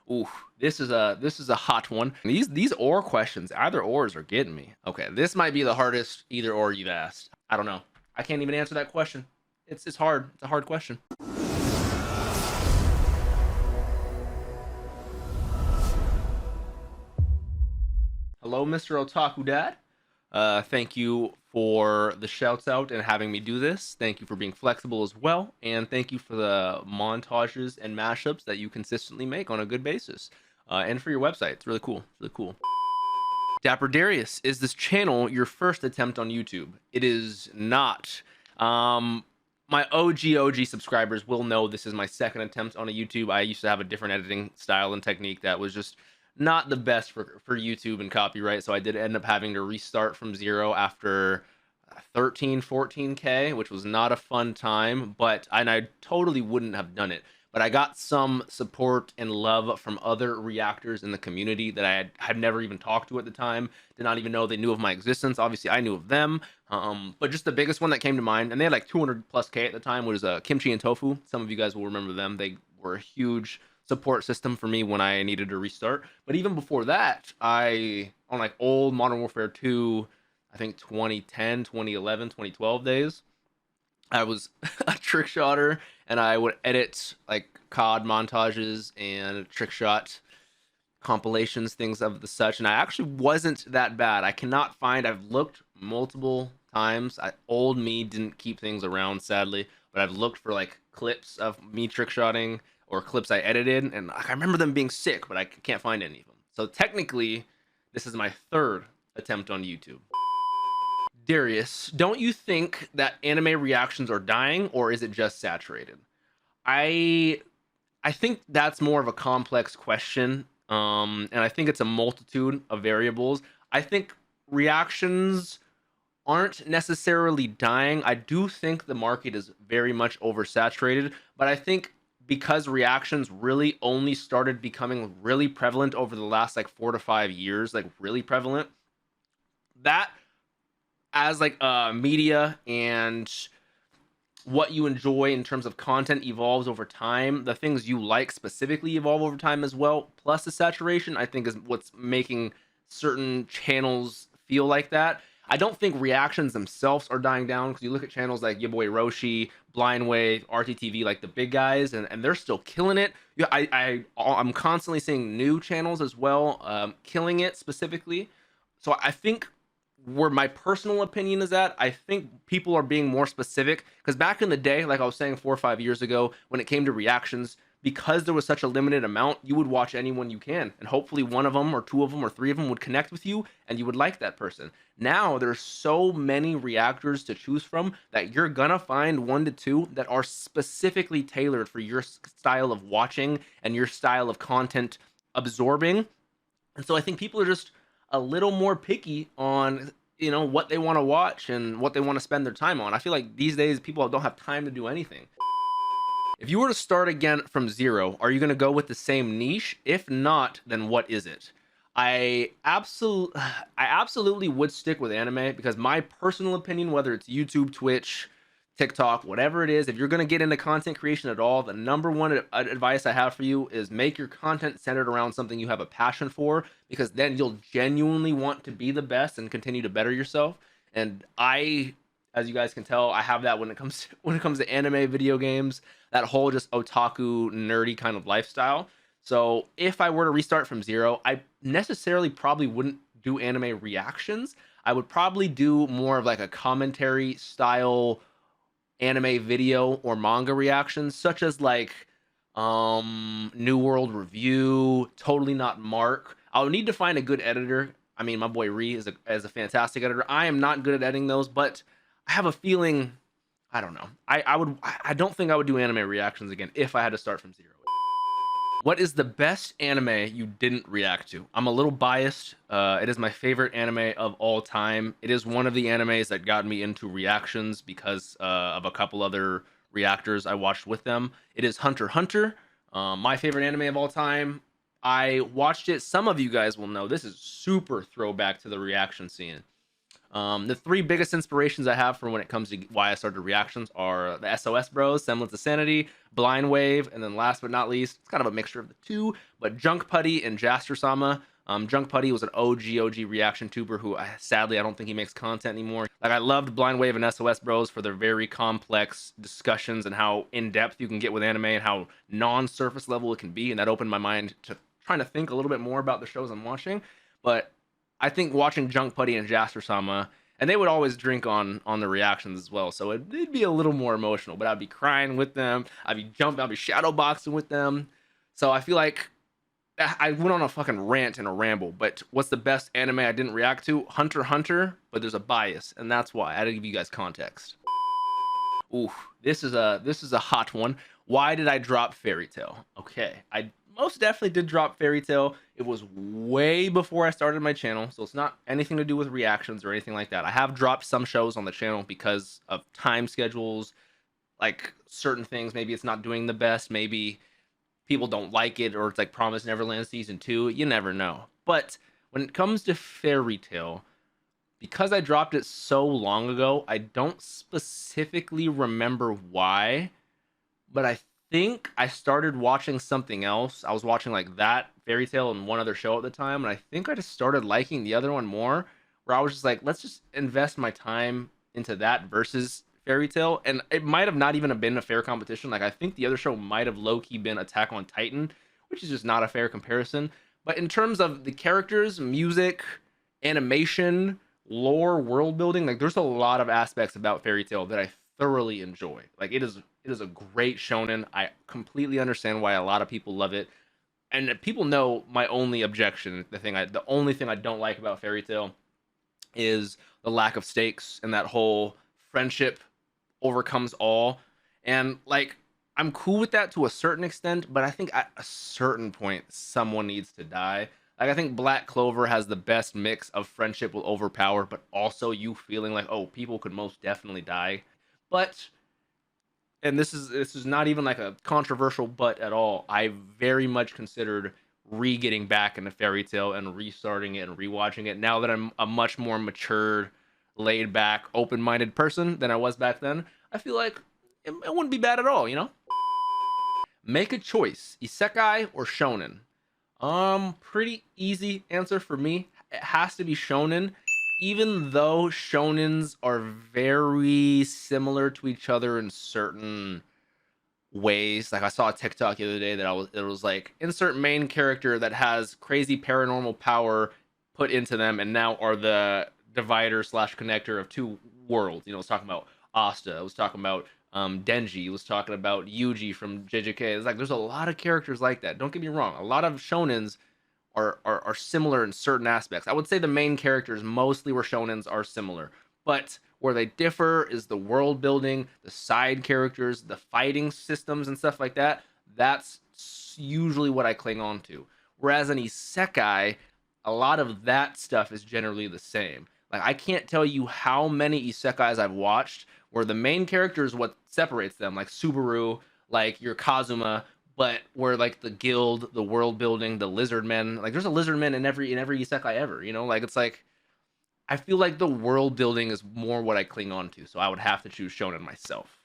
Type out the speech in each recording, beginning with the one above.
Ooh, this is a hot one. These or questions, either ors are getting me. Okay, this might be the hardest either or you've asked. I don't know. I can't even answer that question. It's hard. It's a hard question. Hello, Mr. Otaku Dad. Thank you for the shouts out and having me do this. Thank you for being flexible as well, and thank you for the montages and mashups that you consistently make on a good basis. And for your website, it's really cool. It's really cool. Dapper Darius, is this channel your first attempt on YouTube? It is not. My OG subscribers will know this is my second attempt on a YouTube. I used to have a different editing style and technique that was just not the best for YouTube and copyright, so I did end up having to restart from zero after 13 14k, which was not a fun time, but I totally wouldn't have done it. But I got some support and love from other reactors in the community that had never even talked to at the time, did not even know they knew of my existence. Obviously I knew of them, but just the biggest one that came to mind, and they had like 200 plus k at the time, was Kimchi and Tofu. Some of you guys will remember them. They were a huge support system for me when I needed to restart. But even before that, I on like old Modern Warfare 2, I think 2010, 2011, 2012 days, I was a trick shotter, and I would edit like COD montages and trick shot compilations, things of the such. And I actually wasn't that bad. I cannot find, I've looked multiple times. Old me didn't keep things around, sadly, but I've looked for like clips of me trick shotting or clips I edited, and I remember them being sick, but I can't find any of them. So technically, this is my third attempt on YouTube. Darius, don't you think that anime reactions are dying, or is it just saturated? I I think that's more of a complex question, and I think it's a multitude of variables. I think reactions aren't necessarily dying. I do think the market is very much oversaturated, but I think because reactions really only started becoming really prevalent over the last like 4 to 5 years, like really prevalent, that as like media and what you enjoy in terms of content evolves over time, the things you like specifically evolve over time as well, plus the saturation, I think, is what's making certain channels feel like that. I don't think reactions themselves are dying down, because you look at channels like your boy Roshi, Blind Wave, RTTV, like the big guys, and they're still killing it. Yeah, I'm constantly seeing new channels as well, killing it specifically. So I think where my personal opinion is at, I think people are being more specific, because back in the day, like I was saying 4 or 5 years ago, when it came to reactions, because there was such a limited amount, you would watch anyone you can, and hopefully one of them or two of them or three of them would connect with you and you would like that person. Now there's so many reactors to choose from that you're gonna find one to two that are specifically tailored for your style of watching and your style of content absorbing. And so I think people are just a little more picky on what they want to watch and what they want to spend their time on. I feel like these days people don't have time to do anything. If you were to start again from zero, are you going to go with the same niche? If not, then what is it? I absolutely would stick with anime, because my personal opinion, whether it's YouTube, Twitch, TikTok, whatever it is, if you're going to get into content creation at all, the number one advice I have for you is make your content centered around something you have a passion for, because then you'll genuinely want to be the best and continue to better yourself. And as you guys can tell, I have that when it comes to anime, video games, that whole just otaku nerdy kind of lifestyle. So if I were to restart from zero, I necessarily probably wouldn't do anime reactions. I would probably do more of like a commentary style anime video or manga reactions, such as like New World Review, Totally Not Mark. I'll need to find a good editor. I mean, my boy Ree is a fantastic editor. I am not good at editing those, but I have a feeling, I don't know. I don't think I would do anime reactions again if I had to start from zero. What is the best anime you didn't react to? I'm a little biased. It is my favorite anime of all time. It is one of the animes that got me into reactions because of a couple other reactors I watched with them. It is Hunter x Hunter, my favorite anime of all time. I watched it. Some of you guys will know this is super throwback to the reaction scene. The three biggest inspirations I have for when it comes to why I started reactions are the SOS Bros, Semblance of Sanity, Blind Wave, and then last but not least, it's kind of a mixture of the two, but Junk Putty and Jaster Sama. Junk Putty was an OG reaction tuber who sadly I don't think he makes content anymore. Like I loved Blind Wave and SOS Bros for their very complex discussions and how in depth you can get with anime and how non-surface level it can be, and that opened my mind to trying to think a little bit more about the shows I'm watching. But I think watching Junk Putty and Jaster Sama, and they would always drink on the reactions as well, so it'd be a little more emotional. But I'd be crying with them, I'd be jumping, I'd be shadow boxing with them. So I feel like I went on a fucking rant and a ramble. But what's the best anime I didn't react to? Hunter x Hunter, but there's a bias, and that's why I had to give you guys context. Ooh, this is a hot one. Why did I drop Fairy Tail? Okay, I most definitely did drop Fairy Tail. It was way before I started my channel, so it's not anything to do with reactions or anything like that. I have dropped some shows on the channel because of time schedules, like certain things. Maybe it's not doing the best. Maybe people don't like it, or it's like Promised Neverland season 2. You never know. But when it comes to Fairy Tail, because I dropped it so long ago, I don't specifically remember why, but I think I started watching something else. I was watching like that Fairy Tail and one other show at the time, and I think I just started liking the other one more. Where I was just like, let's just invest my time into that versus Fairy Tail, and it might have not even been a fair competition. Like I think the other show might have low key been Attack on Titan, which is just not a fair comparison. But in terms of the characters, music, animation, lore, world building, like there's a lot of aspects about Fairy Tail that I thoroughly enjoy. Like it is a great shonen. I completely understand why a lot of people love it. And people know my only objection, the only thing I don't like about Fairy Tail is the lack of stakes and that whole friendship overcomes all. And like I'm cool with that to a certain extent, but I think at a certain point someone needs to die. Like I think Black Clover has the best mix of friendship will overpower, but also you feeling like, oh, people could most definitely die. But and this is not even like a controversial but at all. I very much considered re-getting back into Fairy Tail and restarting it and rewatching it now that I'm a much more matured, laid back, open-minded person than I was back then. I feel like it wouldn't be bad at all, you know? Make a choice, isekai or shonen. Pretty easy answer for me. It has to be shonen, even though shonens are very similar to each other in certain ways. Like I saw a TikTok the other day that it was like insert main character that has crazy paranormal power put into them, and now are the divider slash connector of two worlds. You know, I was talking about Asta. I was talking about Denji. I was talking about Yuji from JJK. It's like there's a lot of characters like that. Don't get me wrong. A lot of shonens are similar in certain aspects. I would say the main characters mostly where shonens are similar, but where they differ is the world building, the side characters, the fighting systems and stuff like that. That's usually what I cling on to. Whereas an isekai, a lot of that stuff is generally the same. Like I can't tell you how many isekais I've watched where the main character is what separates them, like Subaru, like your Kazuma, but where like the guild, the world building, the lizard men, like there's a lizard man in every isekai ever, you know? Like it's like I feel like the world building is more what I cling on to, so I would have to choose shonen myself.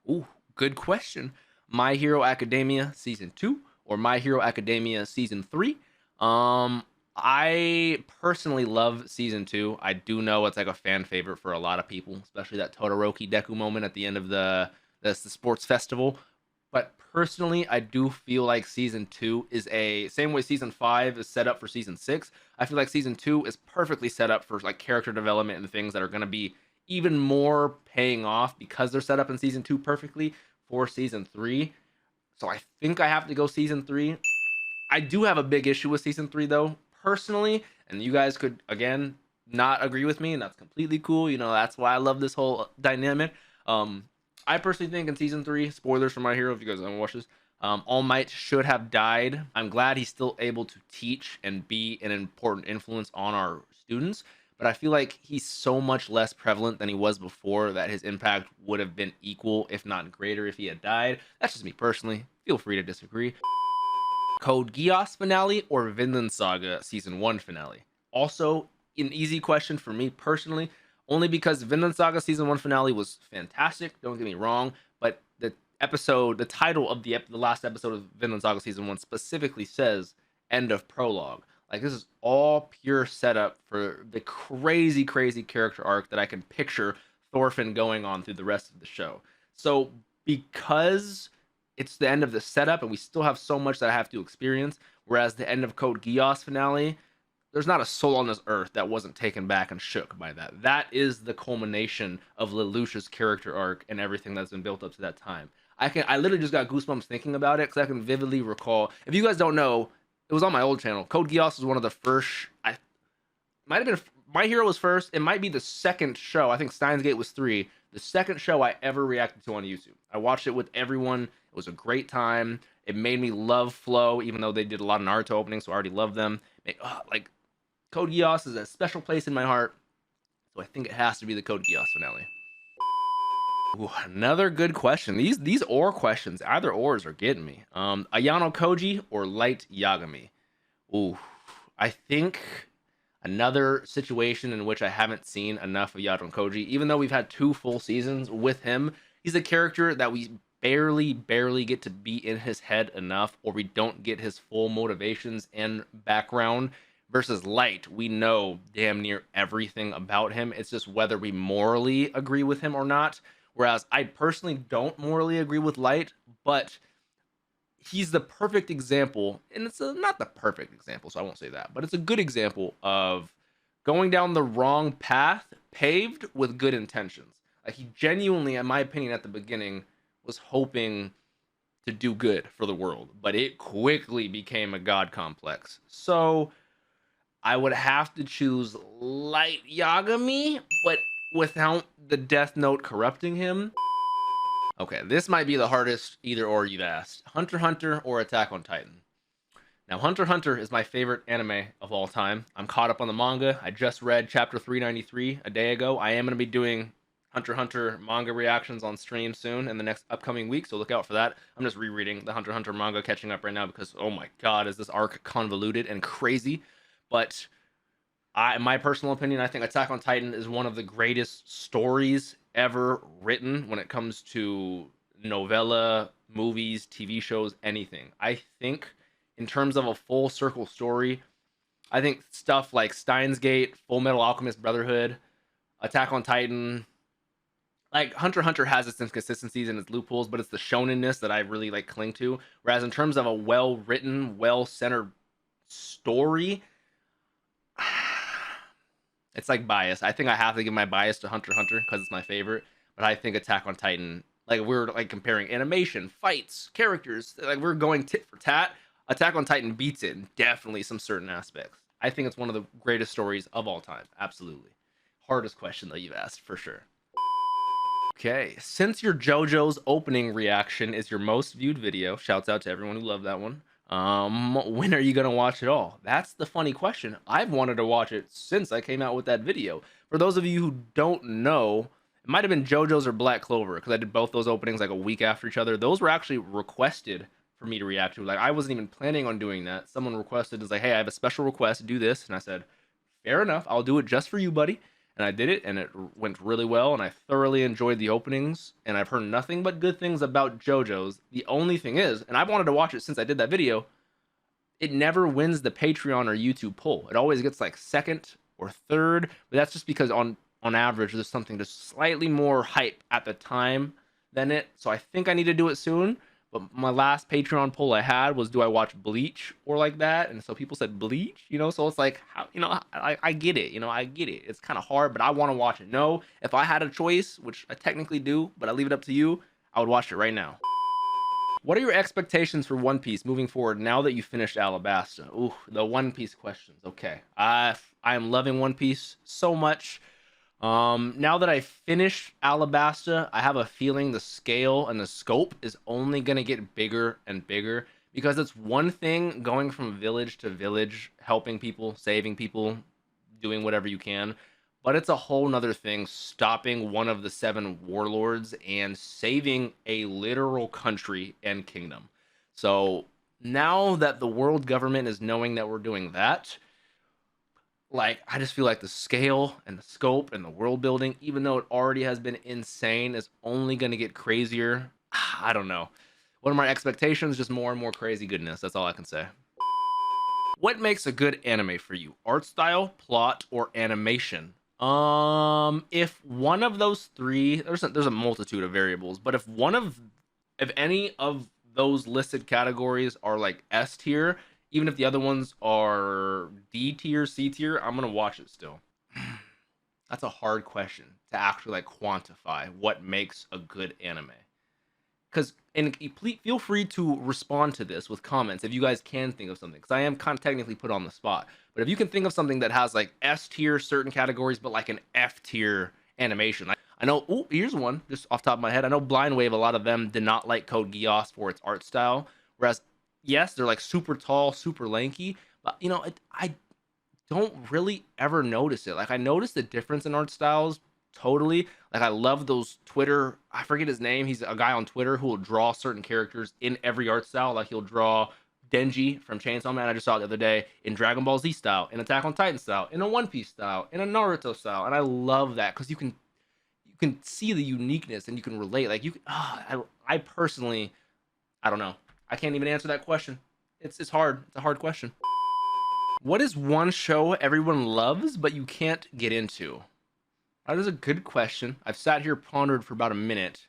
Ooh, good question. My Hero Academia season 2 or My Hero Academia season 3? I personally love season 2. I do know it's like a fan favorite for a lot of people, especially that Todoroki Deku moment at the end of the sports festival. But personally, I do feel like season 2 is a same way season 5 is set up for season 6. I feel like season 2 is perfectly set up for like character development and things that are going to be even more paying off because they're set up in season 2 perfectly for season 3. So I think I have to go season 3. I do have a big issue with season 3 though, personally, and you guys could again not agree with me, and that's completely cool. You know, that's why I love this whole dynamic. I personally think in season 3, spoilers for My Hero if you guys haven't watched this, All Might should have died. I'm glad he's still able to teach and be an important influence on our students, but I feel like he's so much less prevalent than he was before that his impact would have been equal, if not greater, if he had died. That's just me personally. Feel free to disagree. Code Geass finale or Vinland Saga season 1 finale? Also an easy question for me personally, only because Vinland Saga season 1 finale was fantastic. Don't get me wrong, but the title of the last episode of Vinland Saga season 1 specifically says end of prologue. Like, this is all pure setup for the crazy, crazy character arc that I can picture Thorfinn going on through the rest of the show. So because it's the end of the setup and we still have so much that I have to experience, whereas the end of Code Geass finale, there's not a soul on this earth that wasn't taken back and shook by that. That is the culmination of Lelouch's character arc and everything that's been built up to that time. I literally just got goosebumps thinking about it because I can vividly recall. If you guys don't know, it was on my old channel. Code Geass was one of the first. I might have been My Hero was first. It might be the second show. I think Steins Gate was 3. The second show I ever reacted to on YouTube. I watched it with everyone. It was a great time. It made me love Flow, even though they did a lot of Naruto openings, so I already love them. Like, Code Geass is a special place in my heart, so I think it has to be the Code Geass finale. Ooh, another good question. These or questions, either ors, are getting me. Ayanokoji or Light Yagami? Ooh, I think another situation in which I haven't seen enough of Ayanokoji, even though we've had 2 full seasons with him. He's a character that we barely get to be in his head enough, or we don't get his full motivations and background. Versus Light, we know damn near everything about him. It's just whether we morally agree with him or not. Whereas I personally don't morally agree with Light, but he's the perfect example, and it's not the perfect example, so I won't say that, but it's a good example of going down the wrong path, paved with good intentions. Like, he genuinely, in my opinion, at the beginning, was hoping to do good for the world, but it quickly became a god complex. So I would have to choose Light Yagami, but without the Death Note corrupting him. Okay, this might be the hardest either or you've asked. Hunter x Hunter or Attack on Titan? Now, Hunter x Hunter is my favorite anime of all time. I'm caught up on the manga. I just read chapter 393 a day ago. I am going to be doing Hunter x Hunter manga reactions on stream soon in the next upcoming week, so look out for that. I'm just rereading the Hunter x Hunter manga, catching up right now because, oh my god, is this arc convoluted and crazy. But in my personal opinion, I think Attack on Titan is one of the greatest stories ever written when it comes to novella, movies, TV shows, anything. I think in terms of a full circle story, I think stuff like Steins Gate, Full Metal Alchemist Brotherhood, Attack on Titan, like Hunter x Hunter has its inconsistencies and its loopholes, but it's the shonenness that I really like cling to. Whereas in terms of a well-written, well-centered story, it's like bias. I think I have to give my bias to Hunter x Hunter because it's my favorite. But I think Attack on Titan, like, we're like comparing animation, fights, characters, like we're going tit for tat. Attack on Titan beats it in definitely some certain aspects. I think it's one of the greatest stories of all time. Absolutely. Hardest question though you've asked for sure. Okay, since your JoJo's opening reaction is your most viewed video, shouts out to everyone who loved that one. When are you gonna watch it all? That's the funny question. I've wanted to watch it since I came out with that video. For those of you who don't know, it might have been JoJo's or Black Clover, because I did both those openings like a week after each other. Those were actually requested for me to react to. Like, I wasn't even planning on doing that. Someone requested, is like, hey, I have a special request, do this. And I said, fair enough, I'll do it just for you, buddy. And I did it, and it went really well, and I thoroughly enjoyed the openings, and I've heard nothing but good things about JoJo's. The only thing is, and I've wanted to watch it since I did that video, it never wins the Patreon or YouTube poll. It always gets like second or third, but that's just because on average, there's something just slightly more hype at the time than it. So I think I need to do it soon. But my last Patreon poll I had was, do I watch Bleach or like that? And so people said Bleach, so it's like, how, I get it, I get it. It's kind of hard, but I want to watch it. No, if I had a choice, which I technically do, but I leave it up to you, I would watch it right now. What are your expectations for One Piece moving forward now that you finished Alabasta? Ooh, the One Piece questions. Okay. I am loving One Piece so much. Now that I finished Alabasta, I have a feeling the scale and the scope is only going to get bigger and bigger, because it's one thing going from village to village, helping people, saving people, doing whatever you can, but it's a whole nother thing stopping one of the 7 warlords and saving a literal country and kingdom. So now that the world government is knowing that we're doing that, Like, I just feel like the scale and the scope and the world building, even though it already has been insane, is only going to get crazier. I don't know. What are my expectations? Just more and more crazy goodness. That's all I can say. What makes a good anime for you? Art style, plot, or animation? If one of those three, there's a multitude of variables, but if any of those listed categories are like S tier, even if the other ones are D tier, C tier, I'm gonna watch it still. That's a hard question to actually like quantify what makes a good anime. Because and feel free to respond to this with comments if you guys can think of something. Because I am kind of technically put on the spot. But if you can think of something that has like S tier certain categories, but like an F tier animation, I know. Oh, here's one just off the top of my head. I know Blind Wave. A lot of them did not like Code Geass for its art style. Whereas, yes, they're like super tall, super lanky, but I don't really ever notice it. Like I notice the difference in art styles totally. Like I love those Twitter. I forget his name. He's a guy on Twitter who will draw certain characters in every art style. Like he'll draw Denji from Chainsaw Man. I just saw it the other day in Dragon Ball Z style, in Attack on Titan style, in a One Piece style, in a Naruto style, and I love that because you can see the uniqueness and you can relate. Like I personally, I don't know. I can't even answer that question. It's hard. It's a hard question. What is one show everyone loves but you can't get into? That is a good question. I've sat here pondered for about a minute.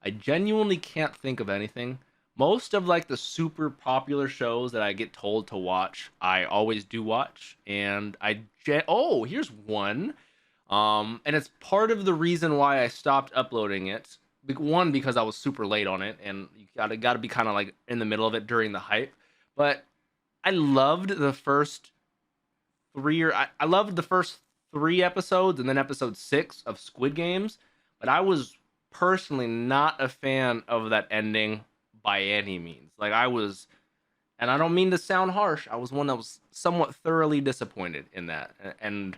I genuinely can't think of anything. Most of like the super popular shows that I get told to watch, I always do watch, and oh, here's one. And it's part of the reason why I stopped uploading it. One, because I was super late on it, and you gotta be kind of like in the middle of it during the hype. But I loved the first I loved the first 3 episodes and then episode 6 of Squid Games, but I was personally not a fan of that ending by any means. Like I was, and I don't mean to sound harsh, I was one that was somewhat thoroughly disappointed in that. And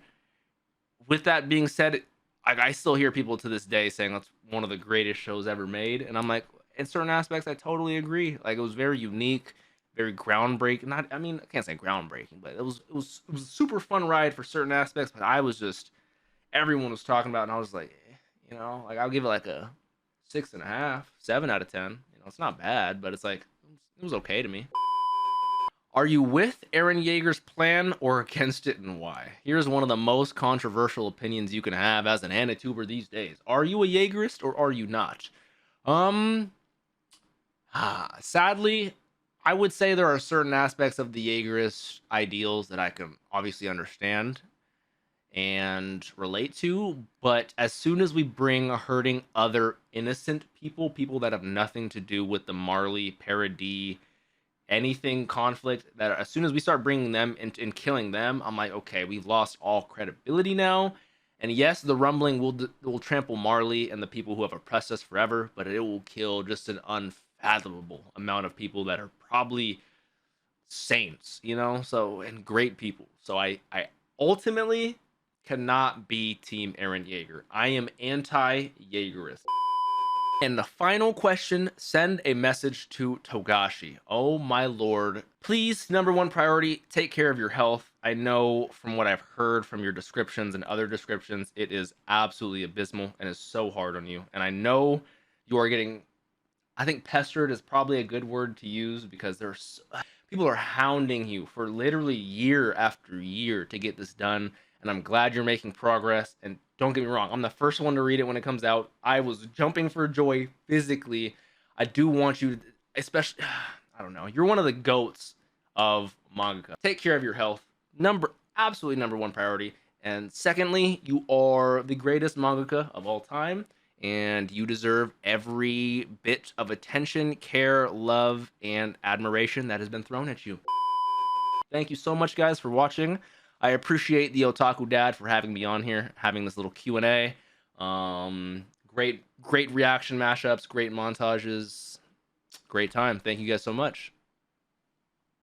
with that being said, I still hear people to this day saying that's one of the greatest shows ever made, and I'm like, in certain aspects, I totally agree. Like it was very unique, very groundbreaking. Not, I mean, I can't say groundbreaking, but it was a super fun ride for certain aspects. But I was just everyone was talking about, it, and I was like, like I'll give it like a 6.5, 7 out of 10. It's not bad, but it's like it was okay to me. Are you with Eren Yeager's plan or against it, and why? Here's one of the most controversial opinions you can have as an Anituber these days. Are you a Yeagerist or are you not? Um, Sadly, I would say there are certain aspects of the Yeagerist ideals that I can obviously understand and relate to, but as soon as we bring hurting other innocent people, people that have nothing to do with the Marley parody anything conflict, that as soon as we start bringing them and killing them, I'm like, okay, we've lost all credibility now. And yes, the rumbling will trample Marley and the people who have oppressed us forever, but it will kill just an unfathomable amount of people that are probably saints, so, and great people. So I ultimately cannot be Team Eren Yeager. I am anti-Yeagerist. And the final question, send a message to Togashi. Oh my lord. Please, number one priority, take care of your health. I know from what I've heard from your descriptions and other descriptions, it is absolutely abysmal and is so hard on you. And I know you are getting, I think pestered is probably a good word to use, because people are hounding you for literally year after year to get this done. And I'm glad you're making progress. And don't get me wrong, I'm the first one to read it when it comes out. I was jumping for joy physically. I do want you to, especially, I don't know, you're one of the goats of manga. Take care of your health. Absolutely number one priority. And secondly, you are the greatest mangaka of all time, and you deserve every bit of attention, care, love, and admiration that has been thrown at you. Thank you so much, guys, for watching. I appreciate the Otaku Dad for having me on here, having this little Q&A. Great reaction mashups, great montages, great time. Thank you guys so much.